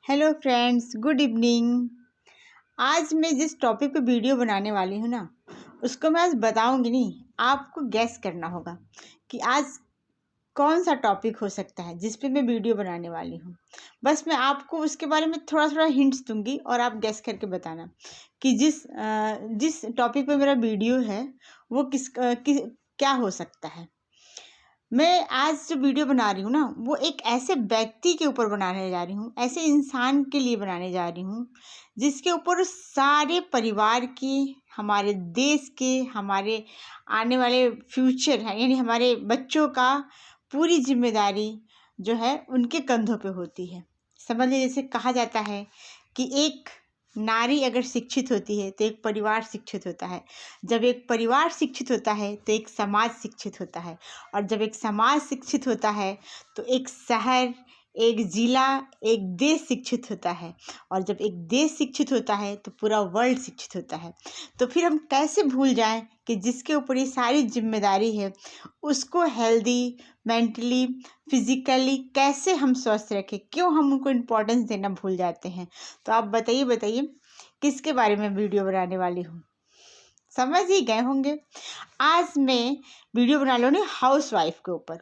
Hello friends, good evening. आज मैं जिस टॉपिक पे वीडियो बनाने वाली हूँ ना, उसको मैं आज बताऊंगी नहीं, आपको गैस करना होगा कि आज कौन सा टॉपिक हो सकता है जिस पे मैं वीडियो बनाने वाली हूँ। बस मैं आपको उसके बारे में थोड़ा थोड़ा हिंट्स दूंगी और आप गैस करके बताना कि जिस टॉपिक पे मेरा वीडियो है वो क्या हो सकता है। मैं आज जो वीडियो बना रही हूँ ना, वो एक ऐसे व्यक्ति के ऊपर बनाने जा रही हूँ, ऐसे इंसान के लिए बनाने जा रही हूँ जिसके ऊपर सारे परिवार की, हमारे देश के, हमारे आने वाले फ्यूचर है यानी हमारे बच्चों का पूरी जिम्मेदारी जो है उनके कंधों पे होती है। समझ लीजिए, जैसे कहा जाता है कि एक नारी अगर शिक्षित होती है तो एक परिवार शिक्षित होता है। जब एक परिवार शिक्षित होता है तो एक समाज शिक्षित होता है, और जब एक समाज शिक्षित होता है तो एक शहर, एक ज़िला, एक देश शिक्षित होता है, और जब एक देश शिक्षित होता है तो पूरा वर्ल्ड शिक्षित होता है। तो फिर हम कैसे भूल जाएं कि जिसके ऊपर ये सारी जिम्मेदारी है उसको हेल्दी, मेंटली, फिजिकली कैसे हम स्वस्थ रखें, क्यों हम उनको इम्पोर्टेंस देना भूल जाते हैं। तो आप बताइए किसके बारे में वीडियो बनाने वाली हूँ, समझ ही गए होंगे। आज मैं वीडियो बना लो हाउस वाइफ के ऊपर,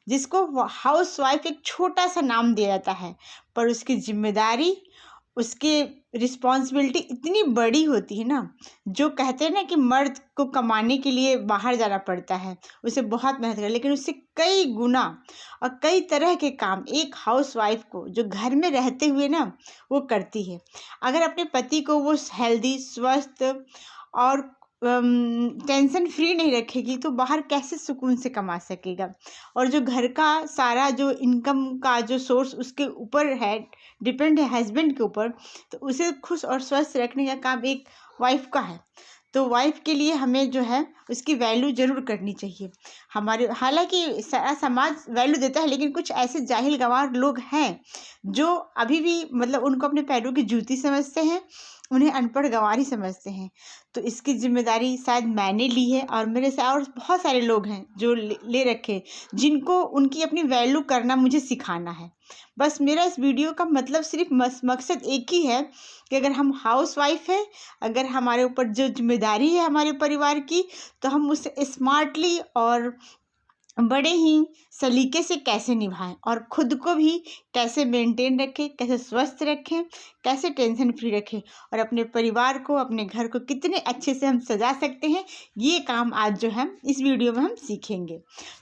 जिसको हाउस वाइफ एक छोटा सा नाम दिया जाता है, पर उसकी जिम्मेदारी, उसकी रिस्पॉन्सिबिलिटी इतनी बड़ी होती है ना। जो कहते हैं ना कि मर्द को कमाने के लिए बाहर जाना पड़ता है, उसे बहुत मेहनत कर, लेकिन उससे कई गुना और कई तरह के काम एक हाउस वाइफ को जो घर में रहते हुए ना वो करती है। अगर अपने पति को वो हेल्दी, स्वस्थ और टेंशन फ्री नहीं रखेगी तो बाहर कैसे सुकून से कमा सकेगा। और जो घर का सारा जो इनकम का जो सोर्स उसके ऊपर है, डिपेंड है हस्बैंड के ऊपर, तो उसे खुश और स्वस्थ रखने का काम एक वाइफ का है। तो वाइफ के लिए हमें जो है उसकी वैल्यू ज़रूर करनी चाहिए। हमारे हालांकि सारा समाज वैल्यू देता है, लेकिन कुछ ऐसे जाहिल गंवार लोग हैं जो अभी भी मतलब उनको अपने पैरों की जूती समझते हैं, उन्हें अनपढ़ गंवार ही समझते हैं। तो इसकी जिम्मेदारी शायद मैंने ली है, और मेरे से और बहुत सारे लोग हैं जो ले रखे, जिनको उनकी अपनी वैल्यू करना मुझे सिखाना है। बस मेरा इस वीडियो का मतलब सिर्फ मकसद एक ही है कि अगर हम हाउस वाइफ है, अगर हमारे ऊपर जो जिम्मेदारी है हमारे परिवार की, तो हम उसे स्मार्टली और बड़े ही सलीके से कैसे निभाएं, और खुद को भी कैसे मेंटेन रखें, कैसे स्वस्थ रखें, कैसे टेंशन फ्री रखें, और अपने परिवार को, अपने घर को कितने अच्छे से हम सजा सकते हैं, ये काम आज जो है इस वीडियो में हम सीखेंगे।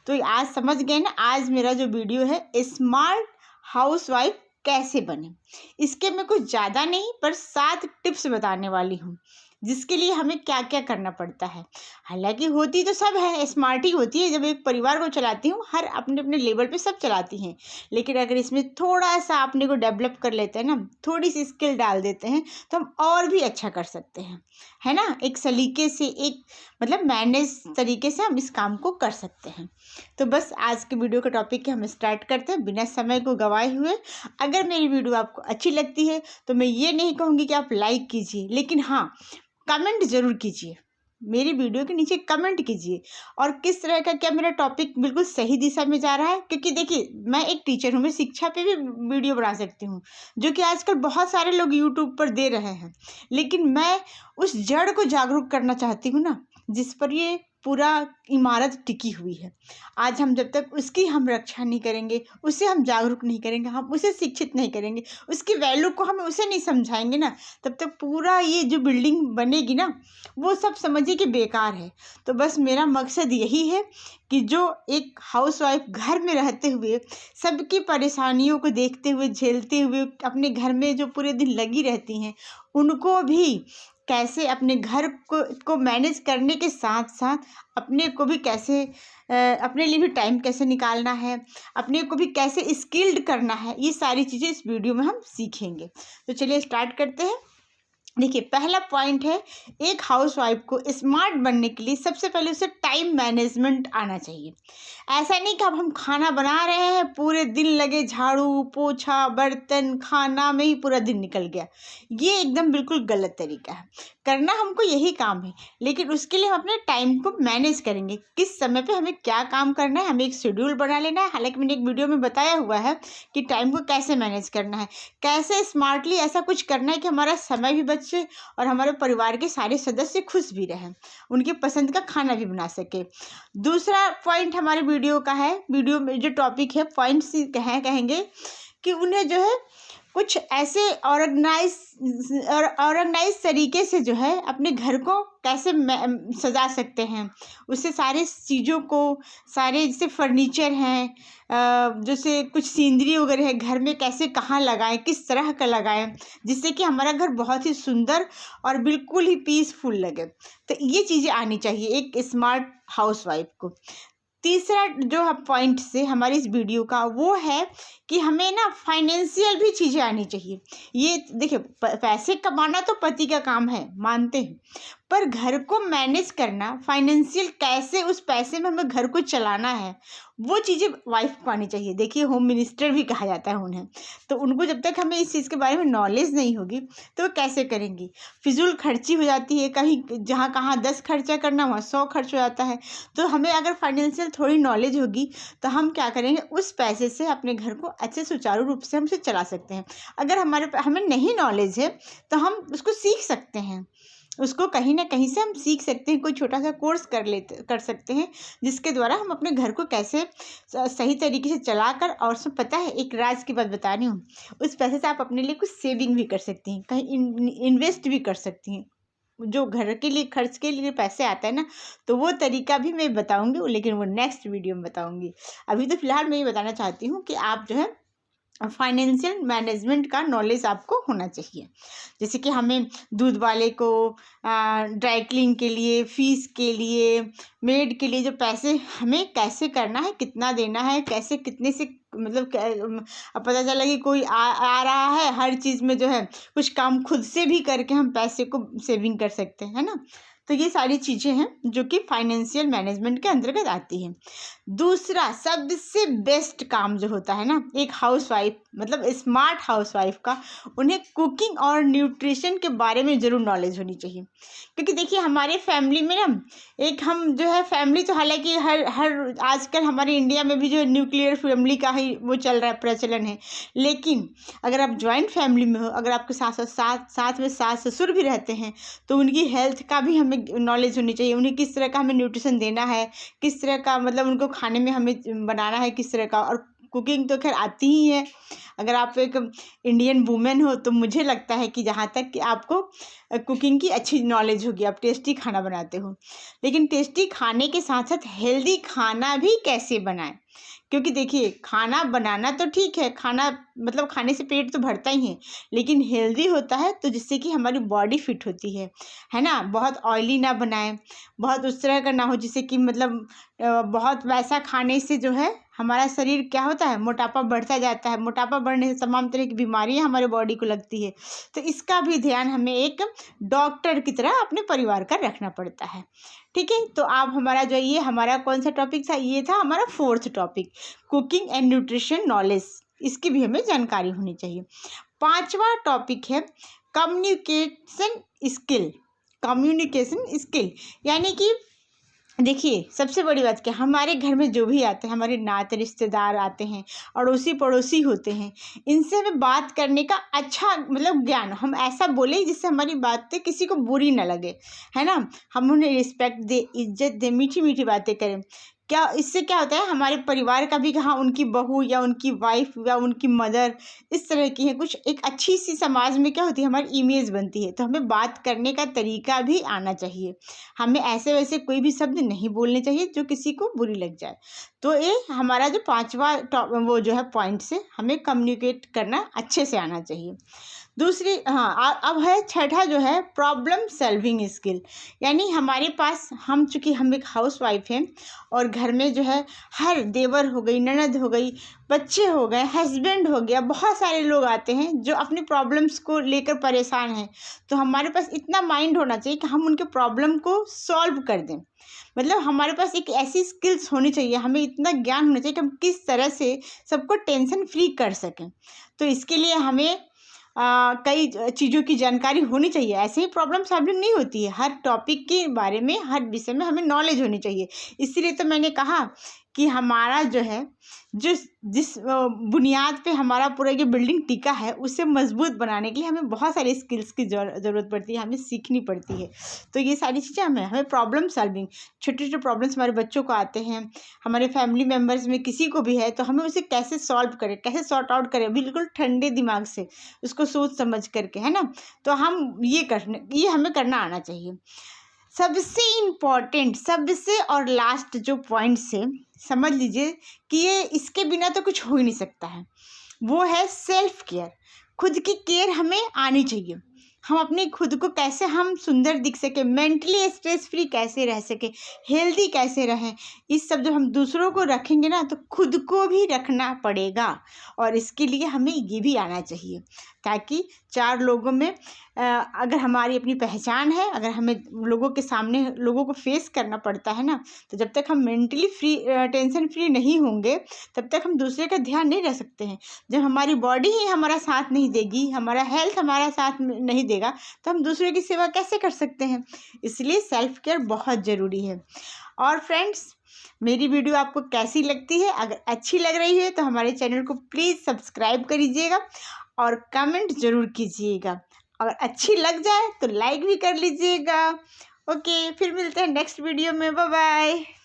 तो आज समझ गए ना, आज मेरा जो वीडियो है स्मार्ट हाउस वाइफ कैसे बने। इसके मैं कुछ ज़्यादा नहीं पर 7 टिप्स बताने वाली हूँ, जिसके लिए हमें क्या क्या करना पड़ता है। हालांकि होती तो सब है, स्मार्ट ही होती है। जब एक परिवार को चलाती हूँ, हर अपने अपने लेवल पे सब चलाती हैं, लेकिन अगर इसमें थोड़ा सा अपने को डेवलप कर लेते हैं ना, थोड़ी सी स्किल डाल देते हैं, तो हम और भी अच्छा कर सकते हैं, है ना। एक सलीके से, एक मतलब मैनेज तरीके से हम इस काम को कर सकते हैं। तो बस आज के वीडियो का टॉपिक हम स्टार्ट करते हैं बिना समय को गंवाए हुए। अगर मेरी वीडियो आपको अच्छी लगती है तो मैं ये नहीं कहूँगी कि आप लाइक कीजिए, लेकिन हाँ, कमेंट ज़रूर कीजिए, मेरी वीडियो के नीचे कमेंट कीजिए। और किस तरह का, क्या मेरा टॉपिक बिल्कुल सही दिशा में जा रहा है, क्योंकि देखिए मैं एक टीचर हूँ, मैं शिक्षा पे भी वीडियो बना सकती हूँ, जो कि आजकल बहुत सारे लोग यूट्यूब पर दे रहे हैं, लेकिन मैं उस जड़ को जागरूक करना चाहती हूँ ना, जिस पर ये पूरा इमारत टिकी हुई है। आज हम जब तक उसकी हम रक्षा नहीं करेंगे, उसे हम जागरूक नहीं करेंगे, हम उसे शिक्षित नहीं करेंगे, उसकी वैल्यू को हम उसे नहीं समझाएंगे ना, तब तक पूरा ये जो बिल्डिंग बनेगी ना, वो सब समझिए कि बेकार है। तो बस मेरा मकसद यही है कि जो एक हाउसवाइफ घर में रहते हुए सबकी परेशानियों को देखते हुए, झेलते हुए, अपने घर में जो पूरे दिन लगी रहती हैं, उनको भी कैसे अपने घर को मैनेज करने के साथ साथ अपने को भी कैसे अपने लिए भी टाइम कैसे निकालना है, अपने को भी कैसे स्किल्ड करना है, ये सारी चीज़ें इस वीडियो में हम सीखेंगे। तो चलिए स्टार्ट करते हैं। देखिए, पहला पॉइंट है, एक हाउसवाइफ को स्मार्ट बनने के लिए सबसे पहले उसे टाइम मैनेजमेंट आना चाहिए। ऐसा नहीं कि अब हम खाना बना रहे हैं, पूरे दिन लगे झाड़ू पोछा बर्तन खाना में ही पूरा दिन निकल गया। ये एकदम बिल्कुल गलत तरीका है। करना हमको यही काम है, लेकिन उसके लिए हम अपने टाइम को मैनेज करेंगे। किस समय पे हमें क्या काम करना है, हमें एक शेड्यूल बना लेना है। हालांकि मैंने एक वीडियो में बताया हुआ है कि टाइम को कैसे मैनेज करना है, कैसे स्मार्टली ऐसा कुछ करना है कि हमारा समय भी बचे और हमारे परिवार के सारे सदस्य खुश भी रहें, उनके पसंद का खाना भी बना सके। दूसरा पॉइंट हमारे वीडियो का है, वीडियो में जो टॉपिक है पॉइंट्स कहेंगे कि उन्हें जो है कुछ ऐसे ऑर्गेनाइज तरीके से जो है अपने घर को कैसे सजा सकते हैं। उससे सारे चीज़ों को, सारे जैसे फर्नीचर हैं, जैसे कुछ सीनरी वगैरह है, घर में कैसे कहाँ लगाएं, किस तरह का लगाएं, जिससे कि हमारा घर बहुत ही सुंदर और बिल्कुल ही पीसफुल लगे। तो ये चीज़ें आनी चाहिए एक स्मार्ट हाउसवाइफ को। तीसरा जो पॉइंट से हमारी इस वीडियो का वो है कि हमें ना फाइनेंशियल भी चीज़ें आनी चाहिए। ये देखिए, पैसे कमाना तो पति का काम है, मानते हैं, पर घर को मैनेज करना, फाइनेंशियल कैसे उस पैसे में हमें घर को चलाना है, वो चीज़ें वाइफ को आनी चाहिए। देखिए, होम मिनिस्टर भी कहा जाता है उन्हें, तो उनको जब तक हमें इस चीज़ के बारे में नॉलेज नहीं होगी तो वो कैसे करेंगी। फिजूल खर्ची हो जाती है, कहीं जहाँ कहाँ 10 खर्चा करना वहाँ 100 खर्च हो जाता है। तो हमें अगर फाइनेंशियल थोड़ी नॉलेज होगी तो हम क्या करेंगे, उस पैसे से अपने घर को अच्छे सुचारू रूप से हम उसे चला सकते हैं। अगर हमें नहीं नॉलेज है तो हम उसको सीख सकते हैं, उसको कहीं ना कहीं से हम सीख सकते हैं। कोई छोटा सा कोर्स कर सकते हैं, जिसके द्वारा हम अपने घर को कैसे सही तरीके से चलाकर, और सब पता है, एक राज की बात बता रही हूँ, उस पैसे से आप अपने लिए कुछ सेविंग भी कर सकती हैं, कहीं इन्वेस्ट भी कर सकती हैं। जो घर के लिए खर्च के लिए पैसे आता है ना, तो वो तरीका भी मैं बताऊंगी, लेकिन वो नेक्स्ट वीडियो में बताऊंगी। अभी तो फिलहाल मैं ये बताना चाहती हूँ कि आप जो है फाइनेंशियल मैनेजमेंट का नॉलेज आपको होना चाहिए। जैसे कि हमें दूध वाले को, ड्राई क्लीन के लिए, फीस के लिए, मेड के लिए जो पैसे हमें कैसे करना है, कितना देना है, कैसे कितने से, मतलब अब पता चला कि कोई आ रहा है, हर चीज़ में जो है कुछ काम खुद से भी करके हम पैसे को सेविंग कर सकते हैं, है ना। तो ये सारी चीज़ें हैं जो कि फाइनेंशियल मैनेजमेंट के अंतर्गत आती हैं। दूसरा सबसे बेस्ट काम जो होता है ना एक हाउसवाइफ, मतलब स्मार्ट हाउसवाइफ का, उन्हें कुकिंग और न्यूट्रिशन के बारे में ज़रूर नॉलेज होनी चाहिए। क्योंकि देखिए, हमारे फैमिली में ना, एक हम जो है फैमिली तो हालांकि हर आजकल हमारे इंडिया में भी जो न्यूक्लियर फैमिली का ही वो चल रहा है, प्रचलन है। लेकिन अगर आप जॉइंट फैमिली में हो, अगर आपके साथ में सास ससुर भी रहते हैं, तो उनकी हेल्थ का भी हमें नॉलेज होनी चाहिए। उन्हें किस तरह का हमें न्यूट्रिशन देना है, किस तरह का, मतलब उनको खाने में हमें बनाना है किस तरह का। और कुकिंग तो खैर आती ही है, अगर आप एक इंडियन वुमेन हो तो मुझे लगता है कि जहाँ तक कि आपको कुकिंग की अच्छी नॉलेज होगी, आप टेस्टी खाना बनाते हो। लेकिन टेस्टी खाने के साथ साथ हेल्दी खाना भी कैसे बनाएं, क्योंकि देखिए, खाना बनाना तो ठीक है, खाना मतलब खाने से पेट तो भरता ही है, लेकिन हेल्दी होता है तो जिससे कि हमारी बॉडी फिट होती है ना। बहुत ऑयली ना बनाएं, बहुत उस तरह का ना हो जिससे कि मतलब बहुत वैसा खाने से जो है हमारा शरीर क्या होता है, मोटापा बढ़ता जाता है। मोटापा बढ़ने से तमाम तरह की बीमारियां हमारे बॉडी को लगती है। तो इसका भी ध्यान हमें एक डॉक्टर की तरह अपने परिवार का रखना पड़ता है। ठीक है, तो आप हमारा जो ये हमारा कौन सा टॉपिक था, ये था हमारा 4th topic, cooking and nutrition knowledge. इसकी भी हमें जानकारी होनी चाहिए। 5वां टॉपिक है कम्युनिकेशन स्किल। कम्युनिकेशन स्किल यानी कि देखिए, सबसे बड़ी बात क्या, हमारे घर में जो भी आते हैं, हमारे नाते रिश्तेदार आते हैं, अड़ोसी पड़ोसी होते हैं, इनसे हमें बात करने का अच्छा मतलब ज्ञान, हम ऐसा बोले जिससे हमारी बातें किसी को बुरी ना लगे, है ना। हम उन्हें रिस्पेक्ट दे, इज्जत दे, मीठी मीठी बातें करें। क्या इससे क्या होता है, हमारे परिवार का भी, हाँ, उनकी बहू या उनकी वाइफ या उनकी मदर इस तरह की है कुछ, एक अच्छी सी समाज में क्या होती है, हमारी इमेज बनती है। तो हमें बात करने का तरीका भी आना चाहिए, हमें ऐसे वैसे कोई भी शब्द नहीं बोलने चाहिए जो किसी को बुरी लग जाए। तो ये हमारा जो 5वां वो जो है पॉइंट से हमें कम्युनिकेट करना अच्छे से आना चाहिए। दूसरी, हाँ, अब है 6ठा जो है प्रॉब्लम सॉल्विंग स्किल। यानी हमारे पास, चूँकि हम एक हाउसवाइफ हैं और घर में जो है हर देवर हो गई, ननद हो गई, बच्चे हो गए, हस्बैंड हो गया, बहुत सारे लोग आते हैं जो अपनी प्रॉब्लम्स को लेकर परेशान हैं। तो हमारे पास इतना माइंड होना चाहिए कि हम उनके प्रॉब्लम को सॉल्व कर दें। मतलब हमारे पास एक ऐसी स्किल्स होनी चाहिए, हमें इतना ज्ञान होना चाहिए कि हम किस तरह से सबको टेंशन फ्री कर सकें। तो इसके लिए हमें कई चीज़ों की जानकारी होनी चाहिए। ऐसे ही प्रॉब्लम सॉल्विंग नहीं होती है, हर टॉपिक के बारे में, हर विषय में हमें नॉलेज होनी चाहिए। इसीलिए तो मैंने कहा कि हमारा जो है जिस बुनियाद पे हमारा पूरा ये बिल्डिंग टिका है, उसे मजबूत बनाने के लिए हमें बहुत सारी स्किल्स की ज़रूरत पड़ती है, हमें सीखनी पड़ती है। तो ये सारी चीज़ें हमें प्रॉब्लम सॉल्विंग, छोटे छोटे प्रॉब्लम्स हमारे बच्चों को आते हैं, हमारे फैमिली मेम्बर्स में किसी को भी है, तो हमें उसे कैसे सॉल्व करें, कैसे सॉर्ट आउट करें, बिल्कुल ठंडे दिमाग से उसको सोच समझ करके, है ना। तो हम ये हमें करना आना चाहिए। सबसे इम्पॉर्टेंट, सबसे और लास्ट जो पॉइंट्स है, समझ लीजिए कि ये इसके बिना तो कुछ हो ही नहीं सकता है, वो है सेल्फ केयर। खुद की केयर हमें आनी चाहिए। हम अपने खुद को कैसे हम सुंदर दिख सके, मेंटली स्ट्रेस फ्री कैसे रह सके, हेल्दी कैसे रहें, इस सब जब हम दूसरों को रखेंगे ना, तो खुद को भी रखना पड़ेगा। और इसके लिए हमें ये भी आना चाहिए, ताकि 4 लोगों में अगर हमारी अपनी पहचान है, अगर हमें लोगों के सामने लोगों को फेस करना पड़ता है ना, तो जब तक हम मेंटली फ्री, टेंशन फ्री नहीं होंगे, तब तक हम दूसरे का ध्यान नहीं रख सकते हैं। जब हमारी बॉडी ही हमारा साथ नहीं देगी, हमारा हेल्थ हमारा साथ नहीं देगा, तो हम दूसरे की सेवा कैसे कर सकते हैं। इसलिए सेल्फ केयर बहुत ज़रूरी है। और फ्रेंड्स, मेरी वीडियो आपको कैसी लगती है? अगर अच्छी लग रही है तो हमारे चैनल को प्लीज़ सब्सक्राइब करिएगा और कमेंट ज़रूर कीजिएगा। अगर अच्छी लग जाए तो लाइक भी कर लीजिएगा। ओके, फिर मिलते हैं नेक्स्ट वीडियो में। Bye bye.